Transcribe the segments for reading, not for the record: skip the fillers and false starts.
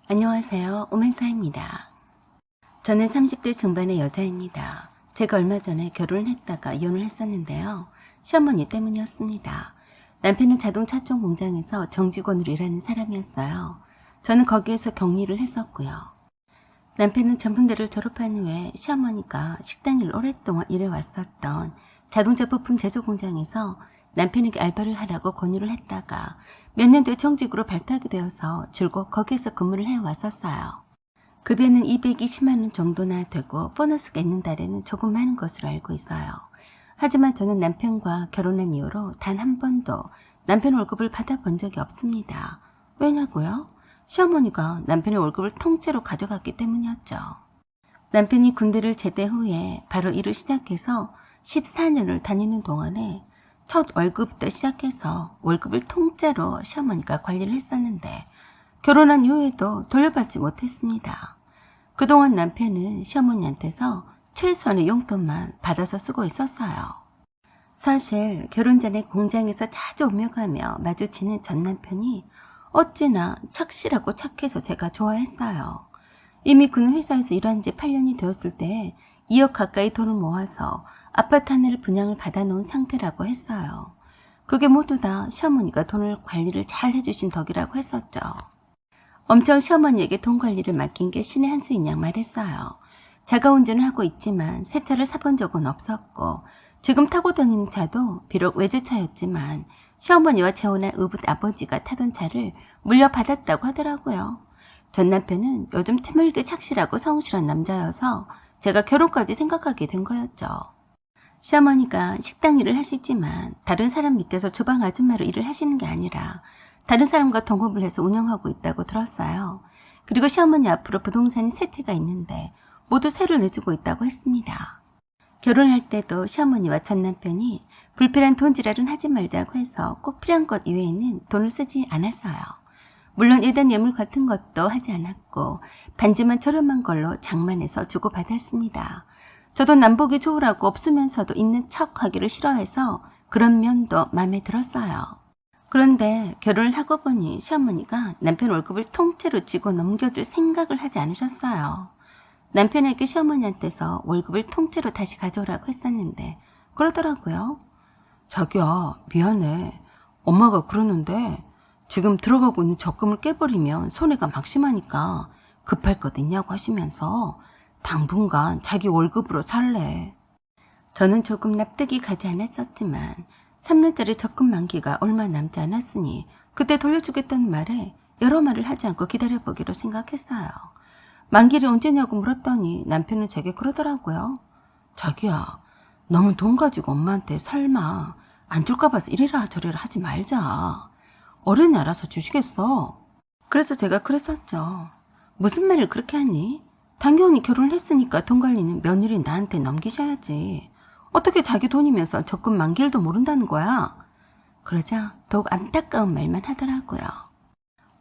안녕하세요. 오만사입니다. 저는 30대 중반의 여자입니다. 제가 얼마 전에 결혼을 했다가 이혼을 했었는데요. 시어머니 때문이었습니다. 남편은 자동차 쪽 공장에서 정직원으로 일하는 사람이었어요. 저는 거기에서 격리를 했었고요. 남편은 전문대를 졸업한 후에 시어머니가 식당 일을 오랫동안 일해왔었던 자동차 부품 제조 공장에서 남편에게 알바를 하라고 권유를 했다가 몇 년 뒤에 정직으로 발탁이 되어서 줄곧 거기에서 근무를 해왔었어요. 급여는 220만 원 정도나 되고 보너스가 있는 달에는 조금 많은 것으로 알고 있어요. 하지만 저는 남편과 결혼한 이후로 단 한 번도 남편 월급을 받아본 적이 없습니다. 왜냐고요? 시어머니가 남편의 월급을 통째로 가져갔기 때문이었죠. 남편이 군대를 제대 후에 바로 일을 시작해서 14년을 다니는 동안에 첫 월급부터 시작해서 월급을 통째로 시어머니가 관리를 했었는데 결혼한 이후에도 돌려받지 못했습니다. 그동안 남편은 시어머니한테서 최소한의 용돈만 받아서 쓰고 있었어요. 사실 결혼 전에 공장에서 자주 오며 가며 마주치는 전 남편이 어찌나 착실하고 착해서 제가 좋아했어요. 이미 그는 회사에서 일한 지 8년이 되었을 때 2억 가까이 돈을 모아서 아파트 하나를 분양을 받아놓은 상태라고 했어요. 그게 모두 다 시어머니가 돈을 관리를 잘 해주신 덕이라고 했었죠. 엄청 시어머니에게 돈 관리를 맡긴 게 신의 한 수인 양 말했어요. 자가 운전을 하고 있지만 새 차를 사본 적은 없었고 지금 타고 다니는 차도 비록 외제차였지만 시어머니와 재혼한 아버지가 타던 차를 물려받았다고 하더라고요. 전 남편은 요즘 드물게 착실하고 성실한 남자여서 제가 결혼까지 생각하게 된 거였죠. 시어머니가 식당 일을 하시지만 다른 사람 밑에서 주방 아줌마로 일을 하시는 게 아니라 다른 사람과 동업을 해서 운영하고 있다고 들었어요. 그리고 시어머니 앞으로 부동산이 3채가 있는데 모두 세를 내주고 있다고 했습니다. 결혼할 때도 시어머니와 전 남편이 불필요한 돈지랄은 하지 말자고 해서 꼭 필요한 것 이외에는 돈을 쓰지 않았어요. 물론 예단 예물 같은 것도 하지 않았고 반지만 저렴한 걸로 장만해서 주고받았습니다. 저도 남복이 좋으라고 없으면서도 있는 척하기를 싫어해서 그런 면도 마음에 들었어요. 그런데 결혼을 하고 보니 시어머니가 남편 월급을 통째로 쥐고 넘겨줄 생각을 하지 않으셨어요. 남편에게 시어머니한테서 월급을 통째로 다시 가져오라고 했었는데 그러더라고요. 자기야, 미안해. 엄마가 그러는데 지금 들어가고 있는 적금을 깨버리면 손해가 막심하니까 급할 것 있냐고 하시면서 당분간 자기 월급으로 살래. 저는 조금 납득이 가지 않았었지만 3년짜리 적금 만기가 얼마 남지 않았으니 그때 돌려주겠다는 말에 여러 말을 하지 않고 기다려보기로 생각했어요. 만기를 언제냐고 물었더니 남편은 제게 그러더라고요. 자기야, 너무 돈 가지고 엄마한테 설마 안 줄까 봐서 이래라 저래라 하지 말자. 어른이 알아서 주시겠어. 그래서 제가 그랬었죠. 무슨 말을 그렇게 하니? 당연히 결혼을 했으니까 돈 관리는 며느리 나한테 넘기셔야지. 어떻게 자기 돈이면서 적금 만기일도 모른다는 거야? 그러자 더욱 안타까운 말만 하더라고요.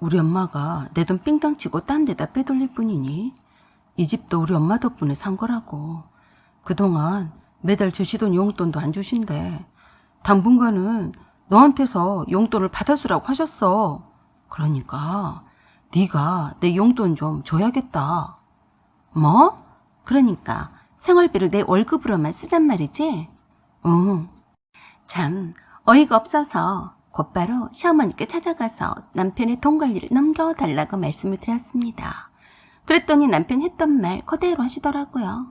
우리 엄마가 내 돈 삥땅 치고 딴 데다 빼돌릴 뿐이니 이 집도 우리 엄마 덕분에 산 거라고. 그동안 매달 주시던 용돈도 안 주신대. 당분간은 너한테서 용돈을 받아쓰라고 하셨어. 그러니까 네가 내 용돈 좀 줘야겠다. 뭐? 그러니까 생활비를 내 월급으로만 쓰잔 말이지? 응. 참 어이가 없어서 곧바로 시어머니께 찾아가서 남편의 돈 관리를 넘겨달라고 말씀을 드렸습니다. 그랬더니 남편이 했던 말 그대로 하시더라고요.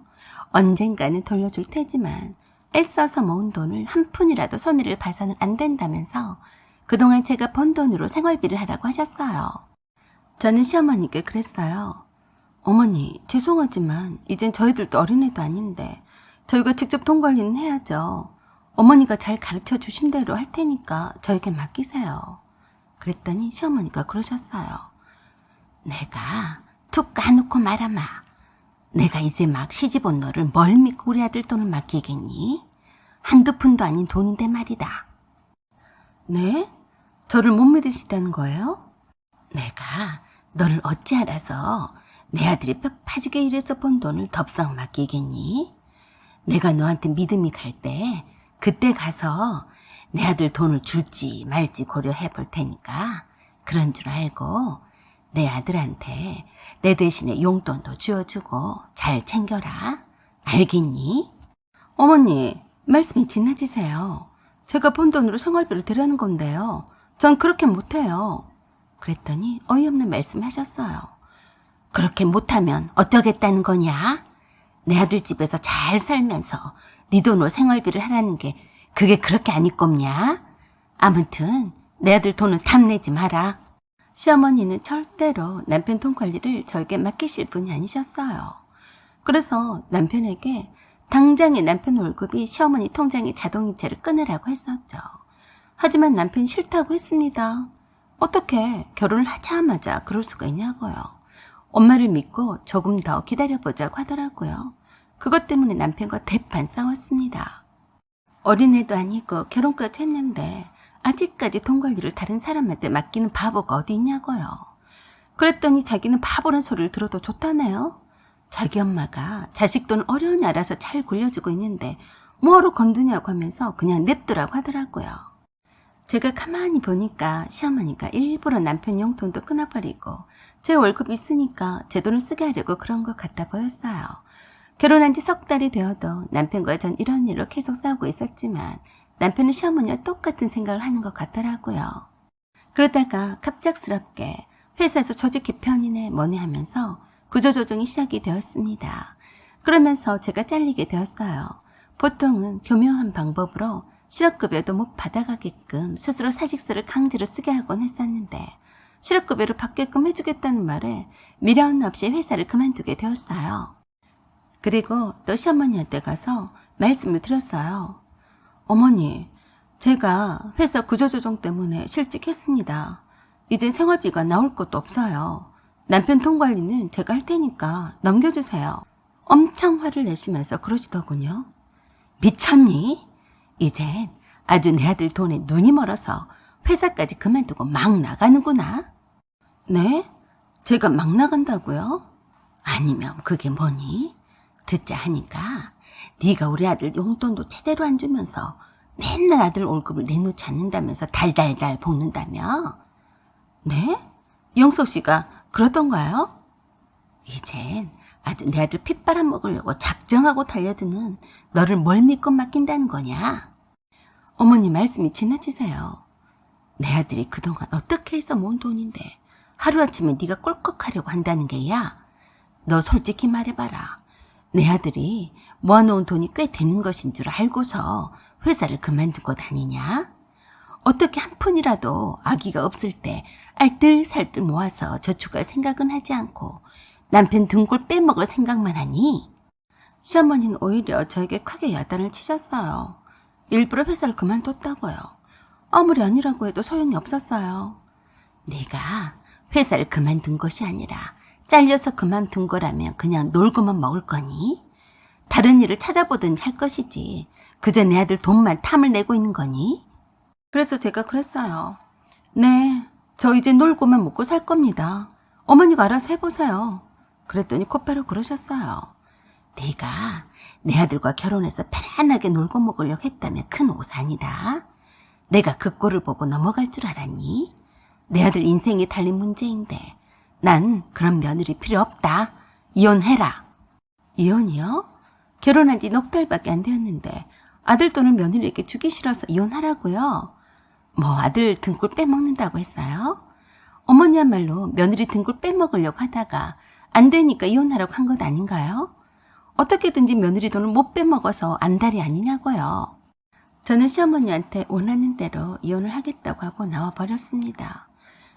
언젠가는 돌려줄 테지만 애써서 모은 돈을 한 푼이라도 손해를 봐서는 안 된다면서 그동안 제가 번 돈으로 생활비를 하라고 하셨어요. 저는 시어머니께 그랬어요. 어머니, 죄송하지만 이젠 저희들도 어린애도 아닌데 저희가 직접 돈 관리는 해야죠. 어머니가 잘 가르쳐 주신 대로 할 테니까 저에게 맡기세요. 그랬더니 시어머니가 그러셨어요. 내가 툭 까놓고 말아마. 내가 이제 막 시집 온 너를 뭘 믿고 우리 아들 돈을 맡기겠니? 한두 푼도 아닌 돈인데 말이다. 네? 저를 못 믿으시다는 거예요? 내가 너를 어찌 알아서 내 아들이 뼈 파지게 일해서 번 돈을 덥석 맡기겠니? 내가 너한테 믿음이 갈 때 그때 가서 내 아들 돈을 줄지 말지 고려해 볼 테니까 그런 줄 알고 내 아들한테 내 대신에 용돈도 쥐어주고 잘 챙겨라. 알겠니? 어머니, 말씀이 지나치세요. 제가 번 돈으로 생활비를 드리는 건데요. 전 그렇게 못해요. 그랬더니 어이없는 말씀하셨어요. 그렇게 못하면 어쩌겠다는 거냐? 내 아들 집에서 잘 살면서 네 돈으로 생활비를 하라는 게 그게 그렇게 아닐 겁냐? 아무튼 내 아들 돈은 탐내지 마라. 시어머니는 절대로 남편 돈 관리를 저에게 맡기실 분이 아니셨어요. 그래서 남편에게 당장에 남편 월급이 시어머니 통장에 자동이체를 끊으라고 했었죠. 하지만 남편이 싫다고 했습니다. 어떻게 결혼을 하자마자 그럴 수가 있냐고요. 엄마를 믿고 조금 더 기다려보자고 하더라고요. 그것 때문에 남편과 대판 싸웠습니다. 어린애도 아니고 결혼까지 했는데 아직까지 돈 관리를 다른 사람한테 맡기는 바보가 어디 있냐고요. 그랬더니 자기는 바보란 소리를 들어도 좋다네요. 자기 엄마가 자식 돈 어려우니 알아서 잘 굴려주고 있는데 뭐하러 건드냐고 하면서 그냥 냅두라고 하더라고요. 제가 가만히 보니까 시어머니가 일부러 남편 용돈도 끊어버리고 제 월급 있으니까 제 돈을 쓰게 하려고 그런 것 같아 보였어요. 결혼한 지 석 달이 되어도 남편과 전 이런 일로 계속 싸우고 있었지만 남편은 시어머니와 똑같은 생각을 하는 것 같더라고요. 그러다가 갑작스럽게 회사에서 조직 개편이네 뭐네 하면서 구조조정이 시작이 되었습니다. 그러면서 제가 잘리게 되었어요. 보통은 교묘한 방법으로 실업급여도 못 받아가게끔 스스로 사직서를 강제로 쓰게 하곤 했었는데 실업급여를 받게끔 해주겠다는 말에 미련 없이 회사를 그만두게 되었어요. 그리고 또 시어머니한테 가서 말씀을 드렸어요. 어머니, 제가 회사 구조조정 때문에 실직했습니다. 이제 생활비가 나올 것도 없어요. 남편 돈 관리는 제가 할 테니까 넘겨주세요. 엄청 화를 내시면서 그러시더군요. 미쳤니? 이젠 아주 내 아들 돈에 눈이 멀어서 회사까지 그만두고 막 나가는구나. 네? 제가 막 나간다고요? 아니면 그게 뭐니? 듣자 하니까 네가 우리 아들 용돈도 제대로 안 주면서 맨날 아들 월급을 내놓지 않는다면서 달달달 볶는다며? 네? 영석 씨가 그러던가요? 이젠 아주 내 아들 핏바람 먹으려고 작정하고 달려드는 너를 뭘 믿고 맡긴다는 거냐? 어머니 말씀이 지나치세요. 내 아들이 그동안 어떻게 해서 모은 돈인데 하루아침에 네가 꼴꺽하려고 한다는 게야? 너 솔직히 말해봐라. 내 아들이 모아놓은 돈이 꽤 되는 것인 줄 알고서 회사를 그만둔 것 아니냐? 어떻게 한 푼이라도 아기가 없을 때 알뜰살뜰 모아서 저축할 생각은 하지 않고 남편 등골 빼먹을 생각만 하니? 시어머니는 오히려 저에게 크게 야단을 치셨어요. 일부러 회사를 그만뒀다고요. 아무리 아니라고 해도 소용이 없었어요. 네가 회사를 그만둔 것이 아니라 잘려서 그만둔 거라면 그냥 놀고만 먹을 거니? 다른 일을 찾아보든지 할 것이지. 그저 내 아들 돈만 탐을 내고 있는 거니? 그래서 제가 그랬어요. 네, 저 이제 놀고만 먹고 살 겁니다. 어머니가 알아서 해보세요. 그랬더니 곧바로 그러셨어요. 네가 내 아들과 결혼해서 편안하게 놀고 먹으려고 했다면 큰 오산이다. 내가 그 꼴을 보고 넘어갈 줄 알았니? 내 아들 인생이 달린 문제인데 난 그런 며느리 필요 없다. 이혼해라. 이혼이요? 결혼한 지 넉 달밖에 안 되었는데 아들 돈을 며느리에게 주기 싫어서 이혼하라고요? 뭐 아들 등골 빼먹는다고 했어요? 어머니야말로 며느리 등골 빼먹으려고 하다가 안 되니까 이혼하라고 한 것 아닌가요? 어떻게든지 며느리 돈을 못 빼먹어서 안달이 아니냐고요. 저는 시어머니한테 원하는 대로 이혼을 하겠다고 하고 나와버렸습니다.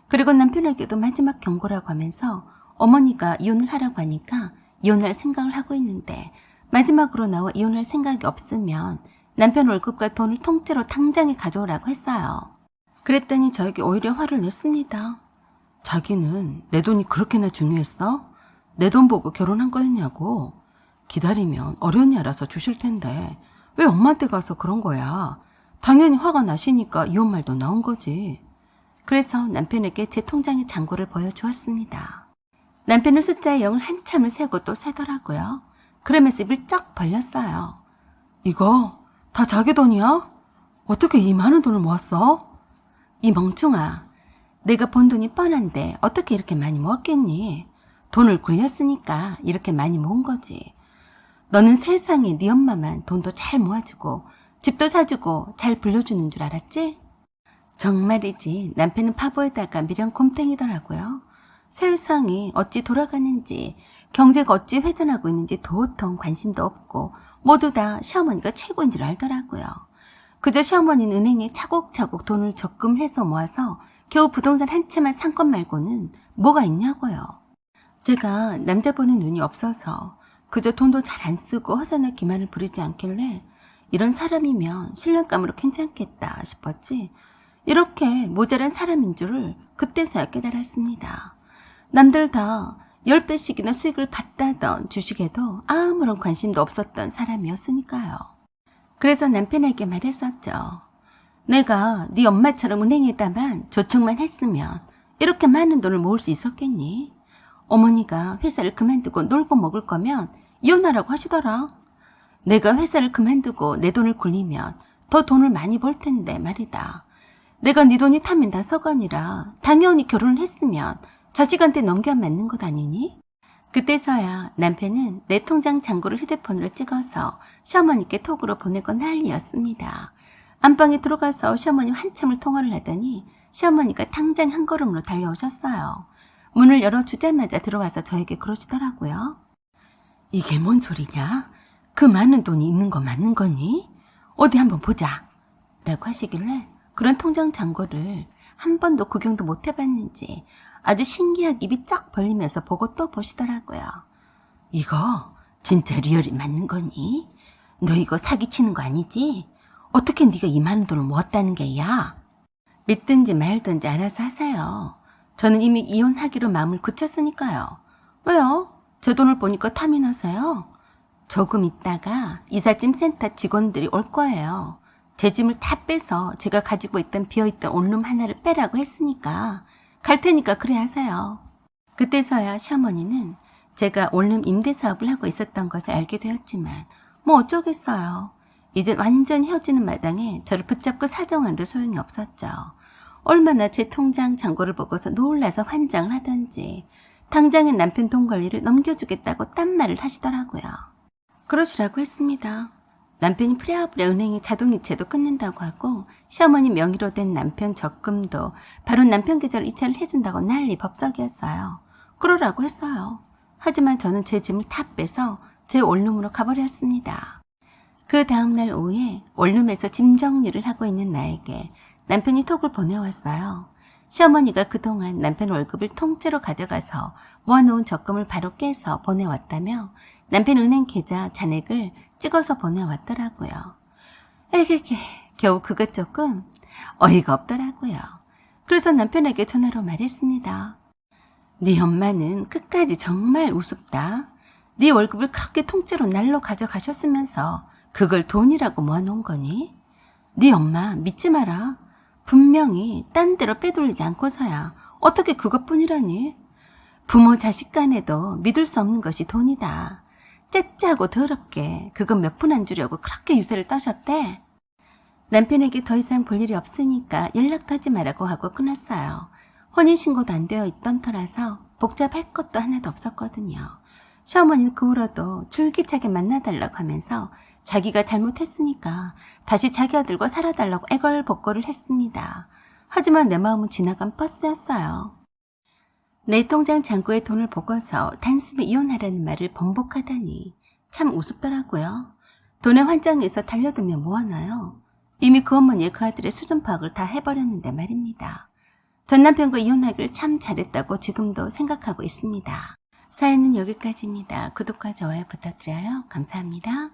그리고 남편에게도 마지막 경고라고 하면서 어머니가 이혼을 하라고 하니까 이혼할 생각을 하고 있는데 마지막으로 나와 이혼할 생각이 없으면 남편 월급과 돈을 통째로 당장에 가져오라고 했어요. 그랬더니 저에게 오히려 화를 냈습니다. 자기는 내 돈이 그렇게나 중요했어? 내 돈 보고 결혼한 거였냐고. 기다리면 어련히 알아서 주실 텐데 왜 엄마한테 가서 그런 거야. 당연히 화가 나시니까 이혼 말도 나온 거지. 그래서 남편에게 제 통장의 잔고를 보여주었습니다. 남편은 숫자의 0을 한참을 세고 또 세더라고요. 그러면서 입을 쩍 벌렸어요. 이거 다 자기 돈이야? 어떻게 이 많은 돈을 모았어? 이 멍충아, 내가 번 돈이 뻔한데 어떻게 이렇게 많이 모았겠니? 돈을 굴렸으니까 이렇게 많이 모은 거지. 너는 세상에 네 엄마만 돈도 잘 모아주고 집도 사주고 잘 불려주는 줄 알았지? 정말이지 남편은 파보에다가 미련 곰탱이더라고요. 세상이 어찌 돌아가는지 경제가 어찌 회전하고 있는지 도통 관심도 없고 모두 다 시어머니가 최고인 줄 알더라고요. 그저 시어머니는 은행에 차곡차곡 돈을 적금해서 모아서 겨우 부동산 한 채만 산 것 말고는 뭐가 있냐고요. 제가 남자 보는 눈이 없어서 그저 돈도 잘 안 쓰고 허전한 기만을 부리지 않길래 이런 사람이면 신랑감으로 괜찮겠다 싶었지 이렇게 모자란 사람인 줄을 그때서야 깨달았습니다. 남들 다 10배씩이나 수익을 받다던 주식에도 아무런 관심도 없었던 사람이었으니까요. 그래서 남편에게 말했었죠. 내가 네 엄마처럼 은행에다만 저축만 했으면 이렇게 많은 돈을 모을 수 있었겠니? 어머니가 회사를 그만두고 놀고 먹을 거면 이혼하라고 하시더라. 내가 회사를 그만두고 내 돈을 굴리면 더 돈을 많이 벌 텐데 말이다. 내가 네 돈이 타면 다 서거니라 당연히 결혼을 했으면 자식한테 넘겨 맞는 것 아니니? 그때서야 남편은 내 통장 잔고를 휴대폰으로 찍어서 시어머니께 톡으로 보내고 난리였습니다. 안방에 들어가서 시어머니 한참을 통화를 하더니 시어머니가 당장 한 걸음으로 달려오셨어요. 문을 열어주자마자 들어와서 저에게 그러시더라고요. 이게 뭔 소리냐? 그 많은 돈이 있는 거 맞는 거니? 어디 한번 보자. 라고 하시길래 그런 통장 잔고를 한 번도 구경도 못 해봤는지 아주 신기하게 입이 쫙 벌리면서 보고 또 보시더라고요. 이거 진짜 리얼이 맞는 거니? 너 이거 사기치는 거 아니지? 어떻게 네가 이 많은 돈을 모았다는 게야? 믿든지 말든지 알아서 하세요. 저는 이미 이혼하기로 마음을 굳혔으니까요. 왜요? 제 돈을 보니까 탐이 나서요? 조금 있다가 이삿짐 센터 직원들이 올 거예요. 제 짐을 다 빼서 제가 가지고 있던 비어있던 원룸 하나를 빼라고 했으니까 갈 테니까 그래 하세요. 그때서야 시어머니는 제가 원룸 임대 사업을 하고 있었던 것을 알게 되었지만 뭐 어쩌겠어요. 이젠 완전 헤어지는 마당에 저를 붙잡고 사정한도 소용이 없었죠. 얼마나 제 통장 잔고를 보고서 놀라서 환장을 하던지 당장엔 남편 돈 관리를 넘겨주겠다고 딴 말을 하시더라고요. 그러시라고 했습니다. 남편이 프레아프레 은행에 자동이체도 끊는다고 하고 시어머니 명의로 된 남편 적금도 바로 남편 계좌로 이체를 해준다고 난리 법석이었어요. 그러라고 했어요. 하지만 저는 제 짐을 다 빼서 제 원룸으로 가버렸습니다. 그 다음날 오후에 원룸에서 짐 정리를 하고 있는 나에게 남편이 톡을 보내왔어요. 시어머니가 그동안 남편 월급을 통째로 가져가서 모아놓은 적금을 바로 깨서 보내왔다며 남편 은행 계좌 잔액을 찍어서 보내왔더라고요. 에게게 겨우 그것 조금 어이가 없더라고요. 그래서 남편에게 전화로 말했습니다. 네 엄마는 끝까지 정말 우습다. 네 월급을 그렇게 통째로 날로 가져가셨으면서 그걸 돈이라고 모아놓은 거니? 네 엄마 믿지 마라. 분명히 딴 데로 빼돌리지 않고서야 어떻게 그것뿐이라니? 부모 자식 간에도 믿을 수 없는 것이 돈이다. 째짜고 더럽게 그거 몇 푼 안 주려고 그렇게 유세를 떠셨대. 남편에게 더 이상 볼 일이 없으니까 연락도 하지 말라고 하고 끊었어요. 혼인신고도 안 되어 있던 터라서 복잡할 것도 하나도 없었거든요. 시어머니는 그 후로도 줄기차게 만나달라고 하면서 자기가 잘못했으니까 다시 자기 아들과 살아달라고 애걸복걸을 했습니다. 하지만 내 마음은 지나간 버스였어요. 내 통장 잔고에 돈을 보고서 단숨에 이혼하라는 말을 번복하다니 참 우습더라고요. 돈에 환장해서 달려들면 뭐하나요? 이미 그 어머니의 그 아들의 수준 파악을 다 해버렸는데 말입니다. 전 남편과 이혼하기를 참 잘했다고 지금도 생각하고 있습니다. 사연은 여기까지입니다. 구독과 좋아요 부탁드려요. 감사합니다.